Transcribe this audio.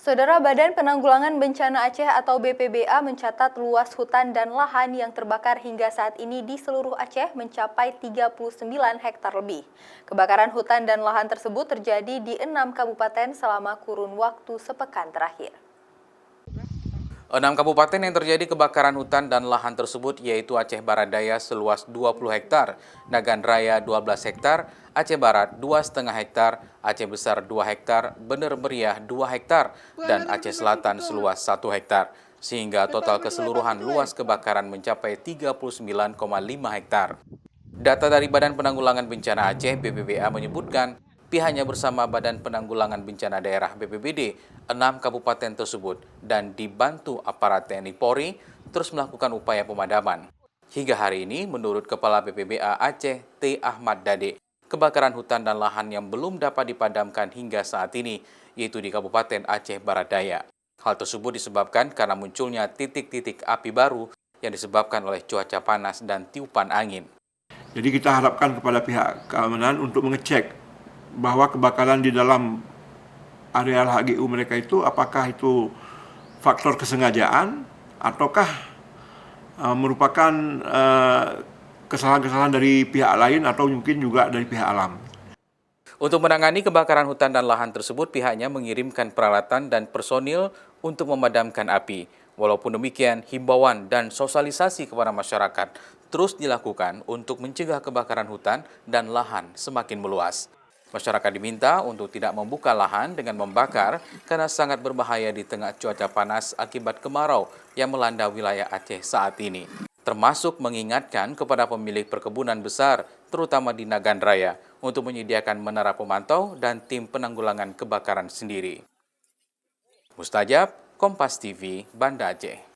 Saudara, Badan Penanggulangan Bencana Aceh atau BPBA mencatat luas hutan dan lahan yang terbakar hingga saat ini di seluruh Aceh mencapai 39 hektar lebih. Kebakaran hutan dan lahan tersebut terjadi di 6 kabupaten selama kurun waktu sepekan terakhir. 6 kabupaten yang terjadi kebakaran hutan dan lahan tersebut yaitu Aceh Barat Daya seluas 20 hektar, Nagan Raya 12 hektar, Aceh Barat 2,5 hektar, Aceh Besar 2 hektar, Bener Meriah 2 hektar, dan Aceh Selatan seluas 1 hektar. Sehingga total keseluruhan luas kebakaran mencapai 39,5 hektar. Data dari Badan Penanggulangan Bencana Aceh (BPBA) menyebutkan pihaknya bersama Badan Penanggulangan Bencana Daerah (BPBD) 6 kabupaten tersebut dan dibantu aparat TNI Polri terus melakukan upaya pemadaman. Hingga hari ini, menurut Kepala BPBA Aceh T. Ahmad Dade, kebakaran hutan dan lahan yang belum dapat dipadamkan hingga saat ini, yaitu di Kabupaten Aceh Barat Daya. Hal tersebut disebabkan karena munculnya titik-titik api baru yang disebabkan oleh cuaca panas dan tiupan angin. Jadi kita harapkan kepada pihak keamanan untuk mengecek bahwa kebakaran di dalam area HGU mereka itu apakah itu faktor kesengajaan ataukah merupakan kesalahan-kesalahan dari pihak lain atau mungkin juga dari pihak alam. Untuk menangani kebakaran hutan dan lahan tersebut, pihaknya mengirimkan peralatan dan personil untuk memadamkan api. Walaupun demikian, himbauan dan sosialisasi kepada masyarakat terus dilakukan untuk mencegah kebakaran hutan dan lahan semakin meluas. Masyarakat diminta untuk tidak membuka lahan dengan membakar karena sangat berbahaya di tengah cuaca panas akibat kemarau yang melanda wilayah Aceh saat ini. Termasuk mengingatkan kepada pemilik perkebunan besar, terutama di Nagan Raya, untuk menyediakan menara pemantau dan tim penanggulangan kebakaran sendiri. Mustajab, Kompas TV, Banda Aceh.